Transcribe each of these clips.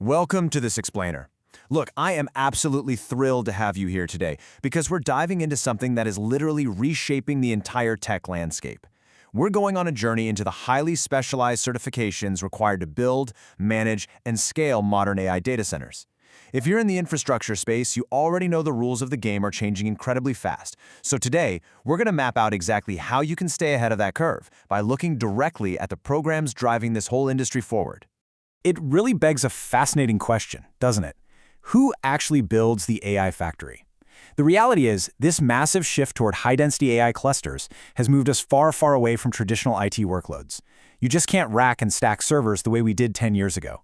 Welcome to this explainer. Look, I am absolutely thrilled to have you here today because we're diving into something that is literally reshaping the entire tech landscape. We're going on a journey into the highly specialized certifications required to build, manage, and scale modern AI data centers. If you're in the infrastructure space, you already know the rules of the game are changing incredibly fast. So today, we're going to map out exactly how you can stay ahead of that curve by looking directly at the programs driving this whole industry forward. It really begs a fascinating question, doesn't it? Who actually builds the AI factory? The reality is, this massive shift toward high-density AI clusters has moved us far, far away from traditional IT workloads. You just can't rack and stack servers the way we did 10 years ago.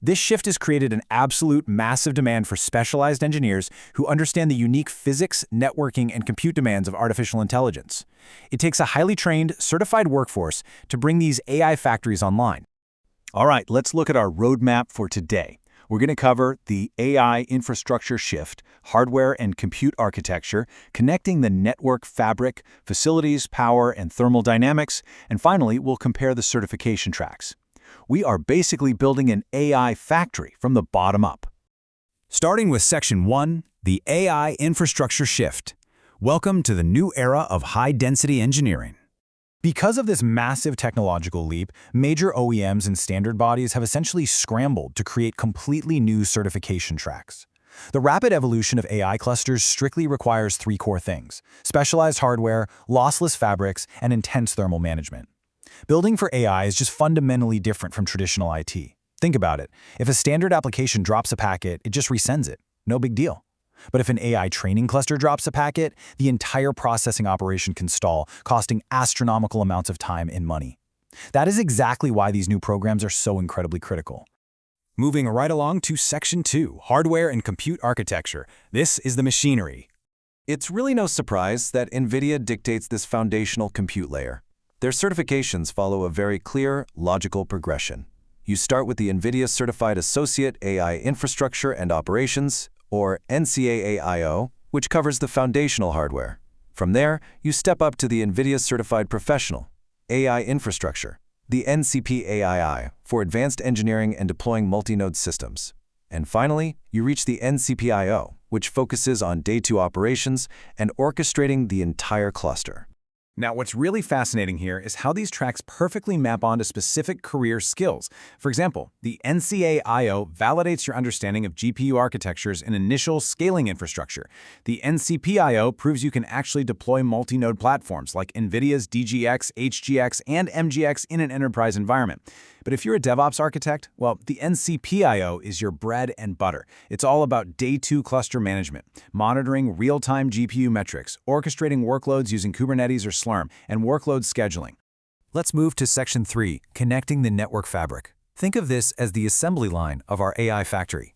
This shift has created an absolute massive demand for specialized engineers who understand the unique physics, networking, and compute demands of artificial intelligence. It takes a highly trained, certified workforce to bring these AI factories online. All right, let's look at our roadmap for today. We're going to cover the AI infrastructure shift, hardware and compute architecture, connecting the network fabric, facilities, power, and thermal dynamics, and finally, we'll compare the certification tracks. We are basically building an AI factory from the bottom up. Starting with Section 1, the AI infrastructure shift. Welcome to the new era of high-density engineering. Because of this massive technological leap, major OEMs and standard bodies have essentially scrambled to create completely new certification tracks. The rapid evolution of AI clusters strictly requires three core things: specialized hardware, lossless fabrics, and intense thermal management. Building for AI is just fundamentally different from traditional IT. Think about it. If a standard application drops a packet, it just resends it. No big deal. But if an AI training cluster drops a packet, the entire processing operation can stall, costing astronomical amounts of time and money. That is exactly why these new programs are so incredibly critical. Moving right along to Section 2, hardware and compute architecture. This is the machinery. It's really no surprise that NVIDIA dictates this foundational compute layer. Their certifications follow a very clear, logical progression. You start with the NVIDIA Certified Associate AI Infrastructure and Operations, or NCA-AIIO, which covers the foundational hardware. From there, you step up to the NVIDIA Certified Professional AI Infrastructure, the NCP-AIO, for advanced engineering and deploying multi-node systems. And finally, you reach the NCP-AIO, which focuses on day 2 operations and orchestrating the entire cluster. Now, what's really fascinating here is how these tracks perfectly map onto specific career skills. For example, the NCA-AIO validates your understanding of GPU architectures and initial scaling infrastructure. The NCP-AIO proves you can actually deploy multi-node platforms like NVIDIA's DGX, HGX, and MGX in an enterprise environment. But if you're a DevOps architect, well, the NCP-AIO is your bread and butter. It's all about day 2 cluster management, monitoring real-time GPU metrics, orchestrating workloads using Kubernetes or Slurm, and workload scheduling. Let's move to Section 3, connecting the network fabric. Think of this as the assembly line of our AI factory.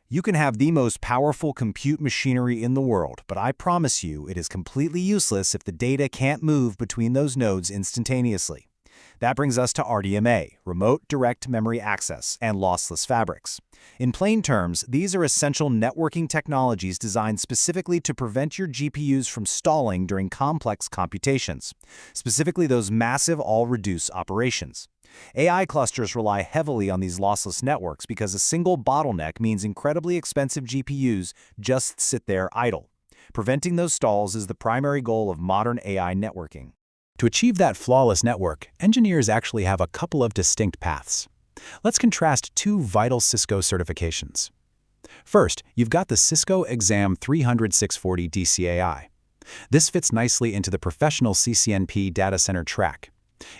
You can have the most powerful compute machinery in the world, but I promise you it is completely useless if the data can't move between those nodes instantaneously. That brings us to RDMA, Remote Direct Memory Access, and lossless fabrics. In plain terms, these are essential networking technologies designed specifically to prevent your GPUs from stalling during complex computations, specifically those massive all-reduce operations. AI clusters rely heavily on these lossless networks because a single bottleneck means incredibly expensive GPUs just sit there idle. Preventing those stalls is the primary goal of modern AI networking. To achieve that flawless network, engineers actually have a couple of distinct paths. Let's contrast two vital Cisco certifications. First, you've got the Cisco Exam 300-640 DCAI. This fits nicely into the professional CCNP data center track.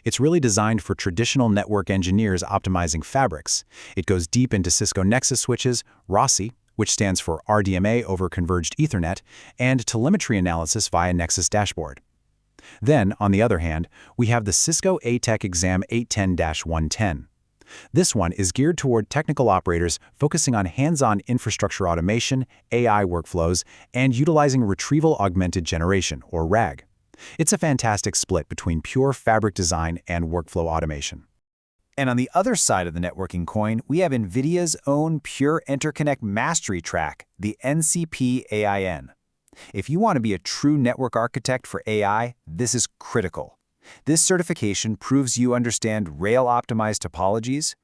It's really designed for traditional network engineers optimizing fabrics. It goes deep into Cisco Nexus switches, ROSI, which stands for RDMA over Converged Ethernet, and telemetry analysis via Nexus Dashboard. Then, on the other hand, we have the Cisco ATEC Exam 810-110. This one is geared toward technical operators focusing on hands-on infrastructure automation, AI workflows, and utilizing retrieval-augmented generation, or RAG. It's a fantastic split between pure fabric design and workflow automation. And on the other side of the networking coin, we have NVIDIA's own pure interconnect mastery track, the NCP-AIN. If you want to be a true network architect for AI, this is critical. This certification proves you understand rail-optimized topologies,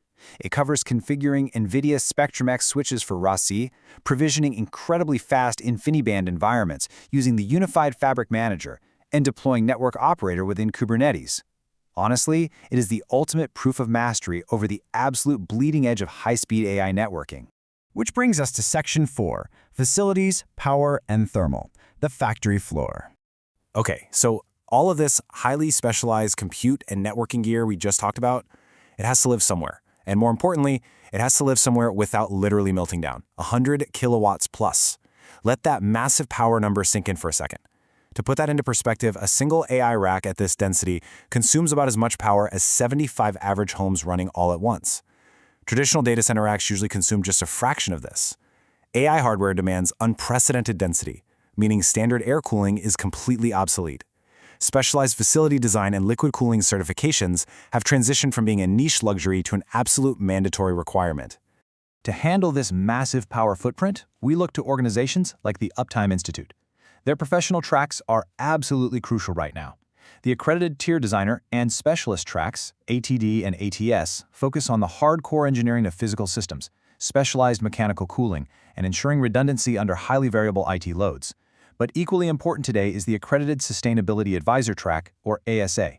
It covers configuring NVIDIA Spectrum-X switches for RDMA, provisioning incredibly fast InfiniBand environments using the Unified Fabric Manager, and deploying Network Operator within Kubernetes. Honestly, it is the ultimate proof of mastery over the absolute bleeding edge of high-speed AI networking. Which brings us to Section 4, Facilities, Power, and Thermal, the factory floor. Okay, so all of this highly specialized compute and networking gear we just talked about, it has to live somewhere. And more importantly, it has to live somewhere without literally melting down, 100 kilowatts plus. Let that massive power number sink in for a second. To put that into perspective, a single AI rack at this density consumes about as much power as 75 average homes running all at once. Traditional data center racks usually consume just a fraction of this. AI hardware demands unprecedented density, meaning standard air cooling is completely obsolete. Specialized facility design and liquid cooling certifications have transitioned from being a niche luxury to an absolute mandatory requirement. To handle this massive power footprint, we look to organizations like the Uptime Institute. Their professional tracks are absolutely crucial right now. The accredited tier designer and specialist tracks, ATD and ATS, focus on the hardcore engineering of physical systems, specialized mechanical cooling, and ensuring redundancy under highly variable IT loads. But equally important today is the Accredited Sustainability Advisor track, or ASA.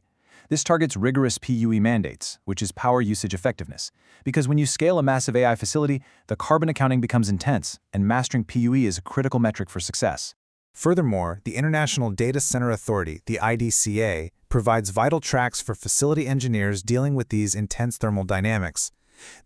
This targets rigorous PUE mandates, which is power usage effectiveness, because when you scale a massive AI facility, the carbon accounting becomes intense, and mastering PUE is a critical metric for success. Furthermore, the International Data Center Authority, the IDCA, provides vital tracks for facility engineers dealing with these intense thermal dynamics.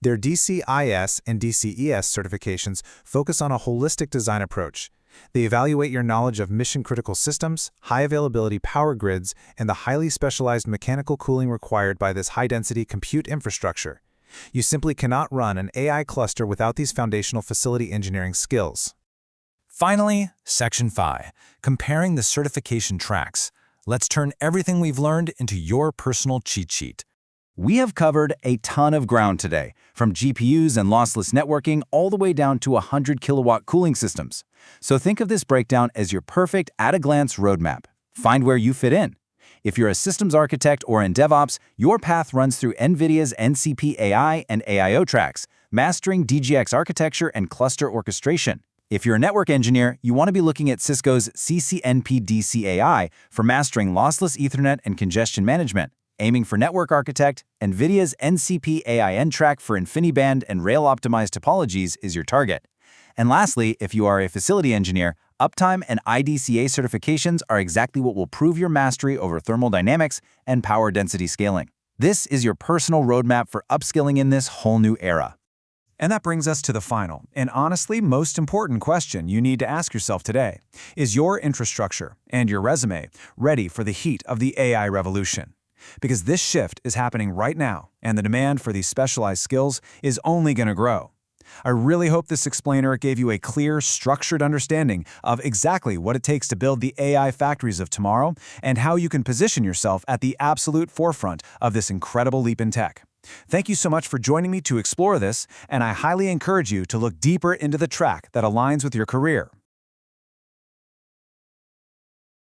Their DCIS and DCES certifications focus on a holistic design approach. They evaluate your knowledge of mission-critical systems, high-availability power grids, and the highly specialized mechanical cooling required by this high-density compute infrastructure. You simply cannot run an AI cluster without these foundational facility engineering skills. Finally, Section 5, Comparing the Certification Tracks. Let's turn everything we've learned into your personal cheat sheet. We have covered a ton of ground today, from GPUs and lossless networking all the way down to 100 kilowatt cooling systems. So think of this breakdown as your perfect at-a-glance roadmap. Find where you fit in. If you're a systems architect or in DevOps, your path runs through NVIDIA's NCP-AI and AIO tracks, mastering DGX architecture and cluster orchestration. If you're a network engineer, you want to be looking at Cisco's CCNP-DCAI for mastering lossless Ethernet and congestion management. Aiming for network architect, NVIDIA's NCP-AIN track for InfiniBand and rail-optimized topologies is your target. And lastly, if you are a facility engineer, Uptime and IDCA certifications are exactly what will prove your mastery over thermal dynamics and power density scaling. This is your personal roadmap for upskilling in this whole new era. And that brings us to the final, and honestly most important question you need to ask yourself today. Is your infrastructure and your resume ready for the heat of the AI revolution? Because this shift is happening right now, and the demand for these specialized skills is only going to grow. I really hope this explainer gave you a clear, structured understanding of exactly what it takes to build the AI factories of tomorrow and how you can position yourself at the absolute forefront of this incredible leap in tech. Thank you so much for joining me to explore this, and I highly encourage you to look deeper into the track that aligns with your career.